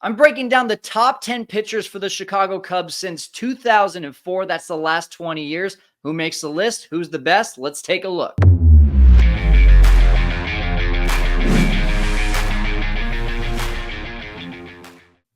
I'm breaking down the top 10 pitchers for the Chicago Cubs since 2004. That's the last 20 years. Who makes the list? Who's the best? Let's take a look.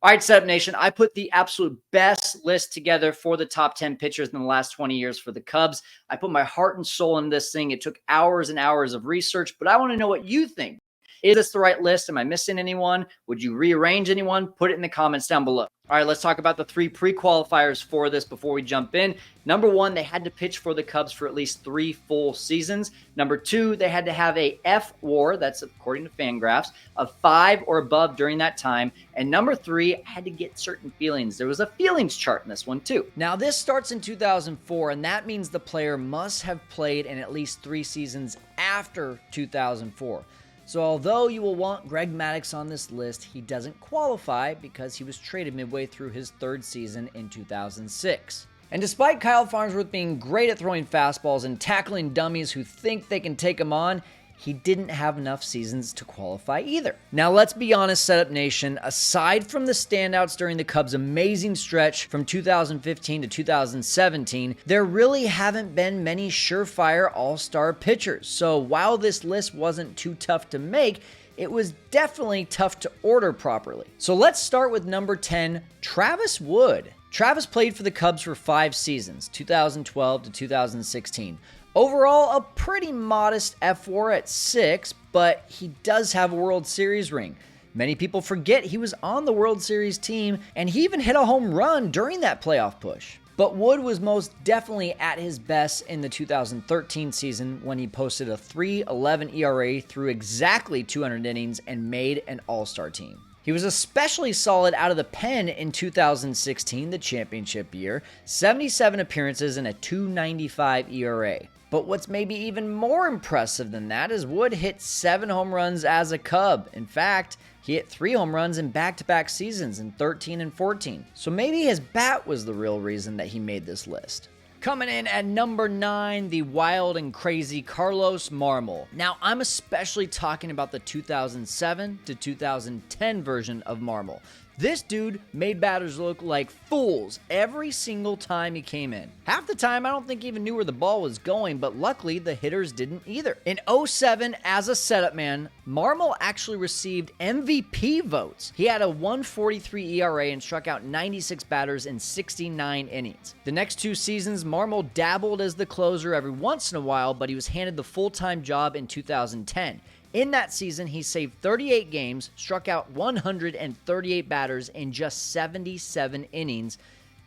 All right, Setup Nation, I put the absolute best list together for the top 10 pitchers in the last 20 years for the Cubs. I put my heart and soul in this thing. It took hours and hours of research, but I want to know what you think. Is this the right list? Am I missing anyone? Would you rearrange anyone? Put it in the comments down below. All right, let's talk about the 3 pre-qualifiers for this before we jump in. Number 1, they had to pitch for the Cubs for at least 3 full seasons. Number 2, they had to have a F-WAR, that's according to Fangraphs, of 5 or above during that time. And number 3, had to get certain feelings. There was a feelings chart in this one too. Now this starts in 2004, and that means the player must have played in at least 3 seasons after 2004. So although you will want Greg Maddux on this list, he doesn't qualify because he was traded midway through his 3rd season in 2006. And despite Kyle Farnsworth being great at throwing fastballs and tackling dummies who think they can take him on, he didn't have enough seasons to qualify either. Now let's be honest, Setup Nation, aside from the standouts during the Cubs' amazing stretch from 2015 to 2017, there really haven't been many surefire all-star pitchers. So while this list wasn't too tough to make, it was definitely tough to order properly. So let's start with number 10, Travis Wood. Travis played for the Cubs for 5 seasons, 2012 to 2016. Overall, a pretty modest F-WAR at 6, but he does have a World Series ring. Many people forget he was on the World Series team, and he even hit a home run during that playoff push. But Wood was most definitely at his best in the 2013 season when he posted a 3.11 ERA through exactly 200 innings and made an All-Star team. He was especially solid out of the pen in 2016, the championship year, 77 appearances and a 2.95 ERA. But what's maybe even more impressive than that is Wood hit 7 home runs as a Cub. In fact, he hit 3 home runs in back-to-back seasons in 13 and 14. So maybe his bat was the real reason that he made this list. Coming in at number 9, the wild and crazy Carlos Marmol. Now, I'm especially talking about the 2007 to 2010 version of Marmol. This dude made batters look like fools every single time he came in. Half the time, I don't think he even knew where the ball was going, but luckily, the hitters didn't either. In 2007, as a setup man, Marmol actually received MVP votes. He had a 1.43 ERA and struck out 96 batters in 69 innings. The next 2 seasons, Marmol dabbled as the closer every once in a while, but he was handed the full-time job in 2010. In that season, he saved 38 games, struck out 138 batters in just 77 innings,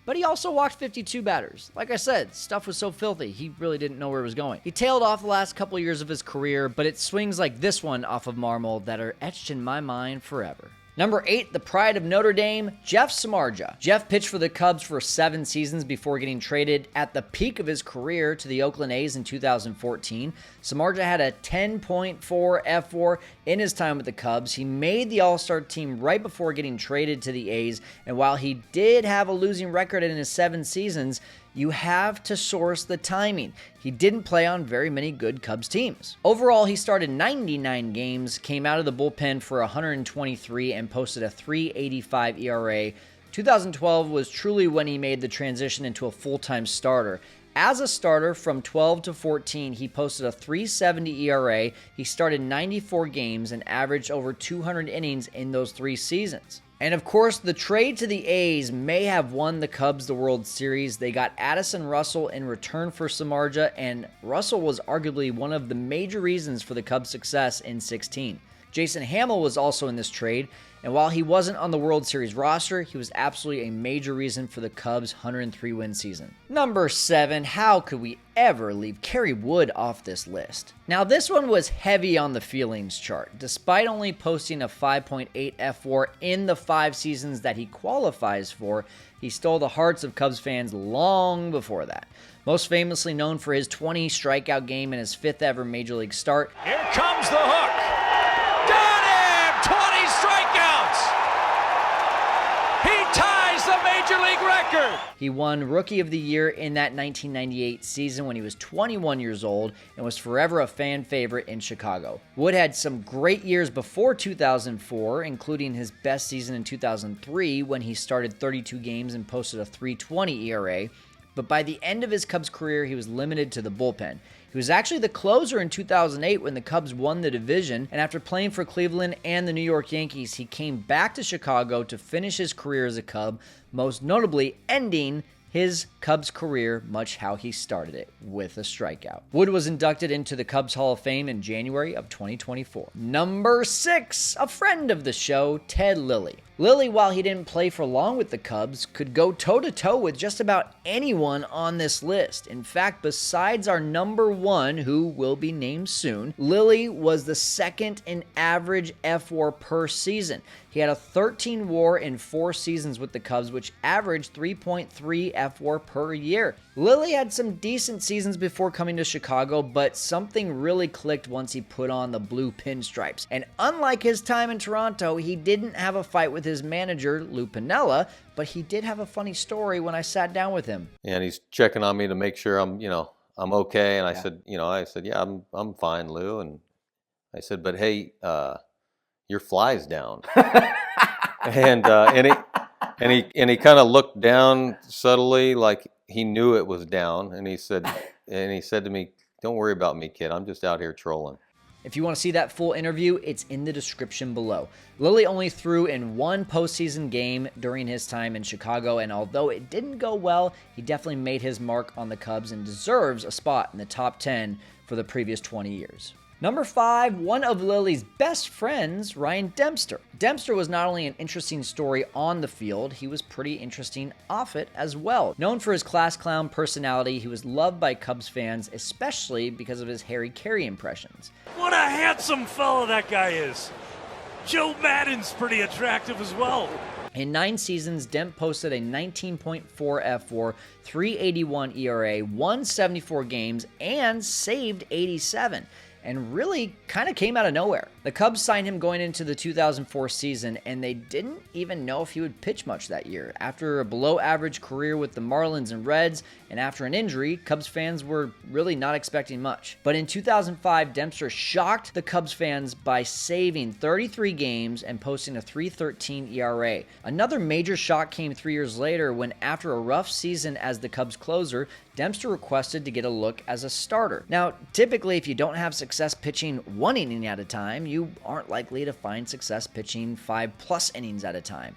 but he also walked 52 batters. Like I said, stuff was so filthy, he really didn't know where it was going. He tailed off the last couple years of his career, but it's swings like this one off of Marmol that are etched in my mind forever. Number 8, the pride of Notre Dame, Jeff Samardzija. Jeff pitched for the Cubs for 7 seasons before getting traded at the peak of his career to the Oakland A's in 2014. Samardzija had a 10.4 F-WAR in his time with the Cubs. He made the All-Star team right before getting traded to the A's, and while he did have a losing record in his 7 seasons, you have to source the timing. He didn't play on very many good Cubs teams. Overall, he started 99 games, came out of the bullpen for 123, and posted a 3.85 ERA. 2012 was truly when he made the transition into a full-time starter. As a starter from 12 to 14, he posted a 3.70 ERA. He started 94 games and averaged over 200 innings in those 3 seasons. And of course, the trade to the A's may have won the Cubs the World Series. They got Addison Russell in return for Samardzija, and Russell was arguably one of the major reasons for the Cubs' success in 16. Jason Hamill was also in this trade, and while he wasn't on the World Series roster, he was absolutely a major reason for the Cubs' 103-win season. Number 7, how could we ever leave Kerry Wood off this list? Now, this one was heavy on the feelings chart. Despite only posting a 5.8 F-WAR in the 5 seasons that he qualifies for, he stole the hearts of Cubs fans long before that. Most famously known for his 20 strikeout game in his 5th ever Major League start. Here comes the hook. Got him! 20 strikeouts! He ties the Major League record. He won Rookie of the Year in that 1998 season when he was 21 years old and was forever a fan favorite in Chicago. Wood had some great years before 2004, including his best season in 2003 when he started 32 games and posted a .320 ERA. But by the end of his Cubs career, he was limited to the bullpen. He was actually the closer in 2008 when the Cubs won the division, and after playing for Cleveland and the New York Yankees, he came back to Chicago to finish his career as a Cub, most notably ending his Cubs career much how he started it, with a strikeout. Wood was inducted into the Cubs Hall of Fame in January of 2024. Number 6, a friend of the show, Ted Lilly. Lilly, while he didn't play for long with the Cubs, could go toe-to-toe with just about anyone on this list. In fact, besides our number 1, who will be named soon, Lilly was the second in average F-WAR per season. He had a 13 WAR in 4 seasons with the Cubs, which averaged 3.3 F-WAR per year. Lilly had some decent seasons before coming to Chicago, but something really clicked once he put on the blue pinstripes. And unlike his time in Toronto, he didn't have a fight with his manager, Lou Piniella, but he did have a funny story when I sat down with him. And he's checking on me to make sure I'm okay. And I said, yeah, I'm fine, Lou. And I said, but hey, your fly's down. and he kind of looked down subtly, like he knew it was down. And he said to me, "Don't worry about me, kid. I'm just out here trolling." If you want to see that full interview, it's in the description below. Lilly only threw in 1 postseason game during his time in Chicago, and although it didn't go well, he definitely made his mark on the Cubs and deserves a spot in the top 10 for the previous 20 years. Number 5, one of Lilly's best friends, Ryan Dempster. Dempster was not only an interesting story on the field, he was pretty interesting off it as well. Known for his class clown personality, he was loved by Cubs fans, especially because of his Harry Carey impressions. What a handsome fella that guy is. Joe Madden's pretty attractive as well. In 9 seasons, Demp posted a 19.4 F-WAR, 381 ERA, won 74 games, and saved 87. And really kind of came out of nowhere. The Cubs signed him going into the 2004 season, and they didn't even know if he would pitch much that year. After a below-average career with the Marlins and Reds, and after an injury, Cubs fans were really not expecting much. But in 2005, Dempster shocked the Cubs fans by saving 33 games and posting a .313 ERA. Another major shock came 3 years later when, after a rough season as the Cubs closer, Dempster requested to get a look as a starter. Now, typically, if you don't have success pitching 1 inning at a time, you aren't likely to find success pitching 5+ innings at a time.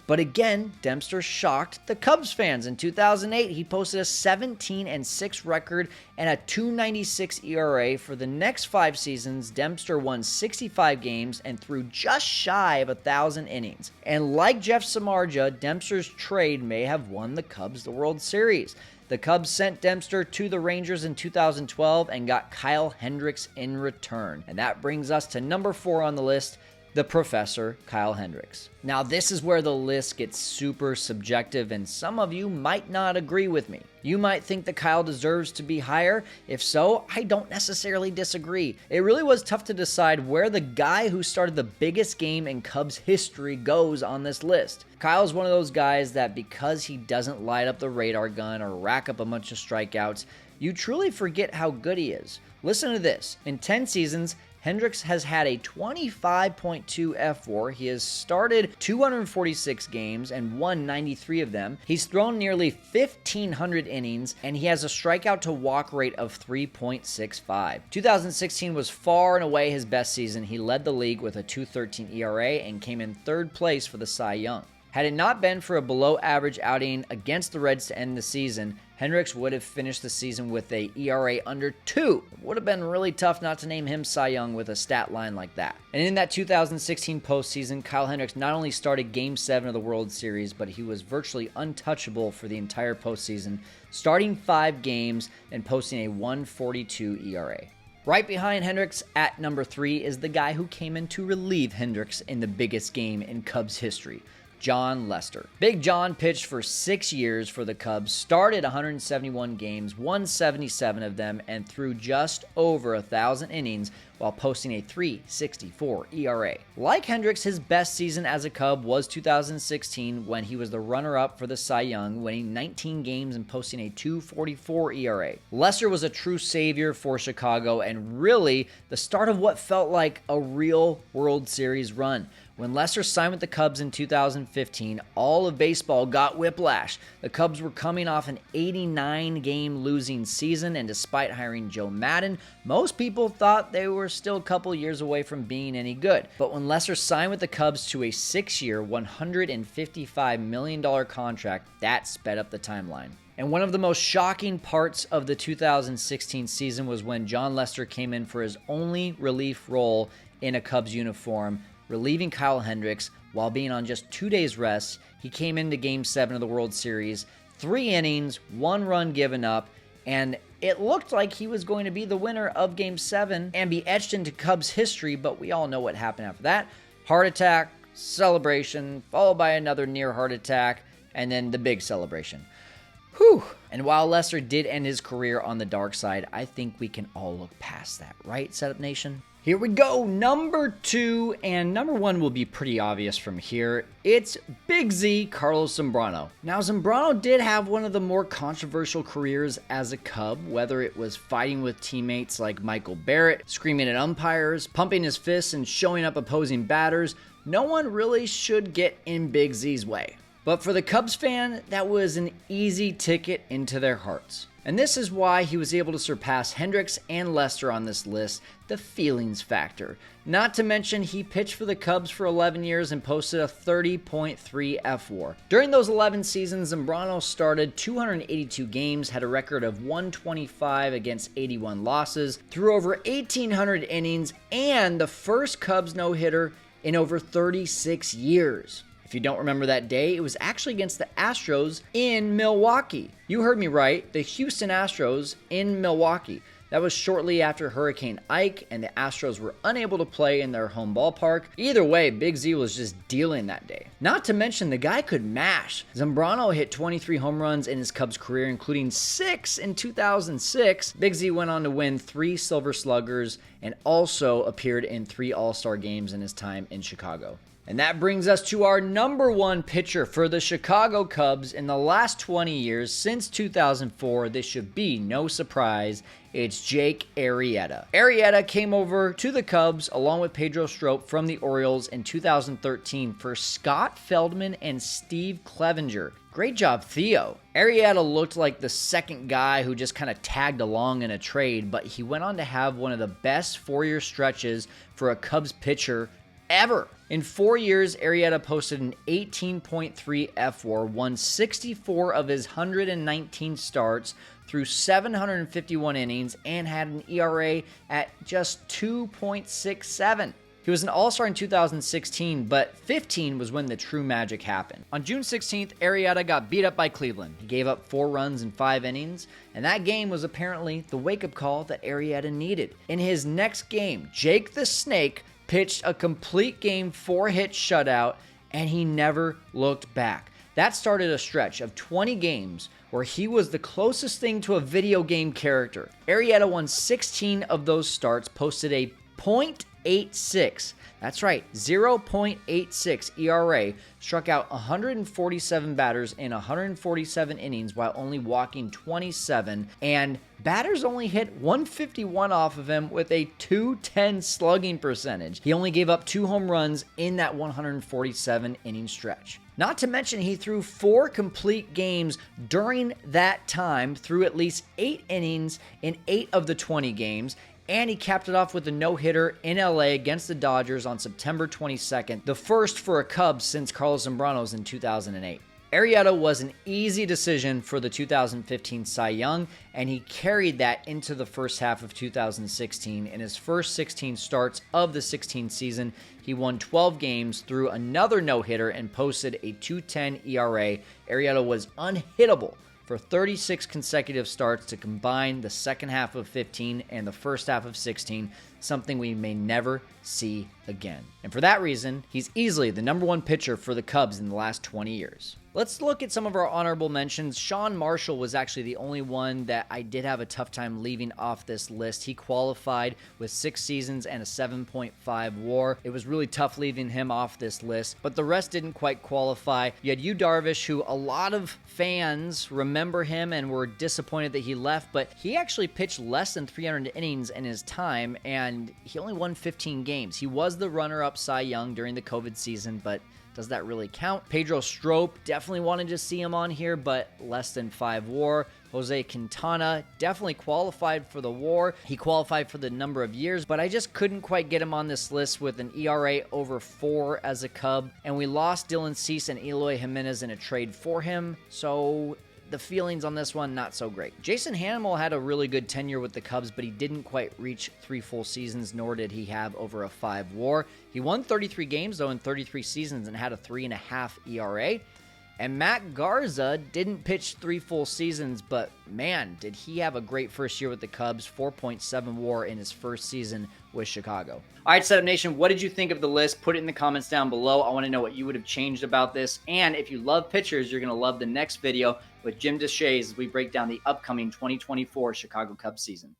But again, Dempster shocked the Cubs fans. In 2008, he posted a 17-6 record and a .296 ERA. For the next 5 seasons, Dempster won 65 games and threw just shy of 1,000 innings. And like Jeff Samardzija, Dempster's trade may have won the Cubs the World Series. The Cubs sent Dempster to the Rangers in 2012 and got Kyle Hendricks in return. And that brings us to number 4 on the list, the Professor, Kyle Hendricks. Now, this is where the list gets super subjective, and some of you might not agree with me. You might think that Kyle deserves to be higher. If so, I don't necessarily disagree. It really was tough to decide where the guy who started the biggest game in Cubs history goes on this list. Kyle's one of those guys that because he doesn't light up the radar gun or rack up a bunch of strikeouts, you truly forget how good he is. Listen to this. In 10 seasons, Hendricks has had a 25.2 F-WAR. He has started 246 games and won 93 of them. He's thrown nearly 1,500 innings, and he has a strikeout to walk rate of 3.65. 2016 was far and away his best season. He led the league with a .213 ERA and came in 3rd place for the Cy Young. Had it not been for a below-average outing against the Reds to end the season, Hendricks would have finished the season with a ERA under 2. It would have been really tough not to name him Cy Young with a stat line like that. And in that 2016 postseason, Kyle Hendricks not only started Game 7 of the World Series, but he was virtually untouchable for the entire postseason, starting 5 games and posting a .142 ERA. Right behind Hendricks at number 3 is the guy who came in to relieve Hendricks in the biggest game in Cubs history, Jon Lester. Big John pitched for 6 years for the Cubs, started 171 games, won 77 of them, and threw just over 1,000 innings while posting a 3.64 ERA. Like Hendricks, his best season as a Cub was 2016 when he was the runner-up for the Cy Young, winning 19 games and posting a 2.44 ERA. Lester was a true savior for Chicago and really the start of what felt like a real World Series run. When Lester signed with the Cubs in 2015, all of baseball got whiplash. The Cubs were coming off an 89-game losing season, and despite hiring Joe Maddon, most people thought they were still a couple years away from being any good. But when Lester signed with the Cubs to a 6-year, $155 million contract, that sped up the timeline. And one of the most shocking parts of the 2016 season was when Jon Lester came in for his only relief role in a Cubs uniform, relieving Kyle Hendricks while being on just 2 days rest. He came into Game 7 of the World Series, 3 innings, 1 run given up, and it looked like he was going to be the winner of Game 7 and be etched into Cubs history, but we all know what happened after that. Heart attack, celebration, followed by another near heart attack, and then the big celebration. Whew. And while Lester did end his career on the dark side, I think we can all look past that, right, Setup Nation? Here we go, number 2, and number 1 will be pretty obvious from here. It's Big Z, Carlos Zambrano. Now, Zambrano did have one of the more controversial careers as a Cub, whether it was fighting with teammates like Michael Barrett, screaming at umpires, pumping his fists, and showing up opposing batters. No one really should get in Big Z's way. But for the Cubs fan, that was an easy ticket into their hearts. And this is why he was able to surpass Hendricks and Lester on this list, the feelings factor. Not to mention, he pitched for the Cubs for 11 years and posted a 30.3 FWAR. During those 11 seasons, Zambrano started 282 games, had a record of 125 against 81 losses, threw over 1,800 innings, and the first Cubs no-hitter in over 36 years. If you don't remember that day, it was actually against the Astros in Milwaukee. You heard me right, the Houston Astros in Milwaukee. That was shortly after Hurricane Ike, and the Astros were unable to play in their home ballpark. Either way, Big Z was just dealing that day. Not to mention, the guy could mash. Zambrano hit 23 home runs in his Cubs career, including 6 in 2006. Big Z went on to win 3 Silver Sluggers and also appeared in 3 All-Star games in his time in Chicago. And that brings us to our number 1 pitcher for the Chicago Cubs in the last 20 years. Since 2004, this should be no surprise. It's Jake Arrieta. Arrieta came over to the Cubs along with Pedro Strop from the Orioles in 2013 for Scott Feldman and Steve Clevenger. Great job, Theo. Arrieta looked like the second guy who just kind of tagged along in a trade, but he went on to have one of the best 4-year stretches for a Cubs pitcher ever. In 4 years, Arrieta posted an 18.3 FWAR, won 64 of his 119 starts, threw 751 innings, and had an ERA at just 2.67. He was an All-Star in 2016, but 15 was when the true magic happened. On June 16th, Arrieta got beat up by Cleveland. He gave up 4 runs in 5 innings, and that game was apparently the wake-up call that Arrieta needed. In his next game, Jake the Snake pitched a complete game 4-hit shutout, and he never looked back. That started a stretch of 20 games where he was the closest thing to a video game character. Arrieta won 16 of those starts, posted a .86. That's right, 0.86 ERA, struck out 147 batters in 147 innings while only walking 27, and batters only hit 151 off of him with a .210 slugging percentage. He only gave up 2 home runs in that 147 inning stretch. Not to mention, he threw 4 complete games during that time, threw at least 8 innings in 8 of the 20 games, and he capped it off with a no-hitter in LA against the Dodgers on September 22nd, the first for a Cub since Carlos Zambrano's in 2008. Arrieta was an easy decision for the 2015 Cy Young, and he carried that into the first half of 2016. In his first 16 starts of the 16 season, he won 12 games, threw another no-hitter, and posted a .210 ERA. Arrieta was unhittable for 36 consecutive starts to combine the second half of 15 and the first half of 16, something we may never see again. And for that reason, he's easily the #1 pitcher for the Cubs in the last 20 years. Let's look at some of our honorable mentions. Sean Marshall was actually the only one that I did have a tough time leaving off this list. He qualified with 6 seasons and a 7.5 WAR. It was really tough leaving him off this list, but the rest didn't quite qualify. You had Yu Darvish, who a lot of fans remember him and were disappointed that he left, but he actually pitched less than 300 innings in his time, and he only won 15 games. He was the runner-up Cy Young during the COVID season, but does that really count? Pedro Strop, definitely wanted to see him on here, but less than 5 WAR. Jose Quintana definitely qualified for the WAR. He qualified for the number of years, but I just couldn't quite get him on this list with an ERA over 4 as a Cub. And we lost Dylan Cease and Eloy Jimenez in a trade for him, so the feelings on this one, not so great. Jason Hamill had a really good tenure with the Cubs, but he didn't quite reach 3 full seasons, nor did he have over a 5 WAR. He won 33 games, though, in 33 seasons and had a 3.5 ERA. And Matt Garza didn't pitch 3 full seasons, but man, did he have a great first year with the Cubs, 4.7 WAR in his first season with Chicago. All right, Setup Nation, what did you think of the list? Put it in the comments down below. I want to know what you would have changed about this. And if you love pitchers, you're going to love the next video with Jim Deshaies as we break down the upcoming 2024 Chicago Cubs season.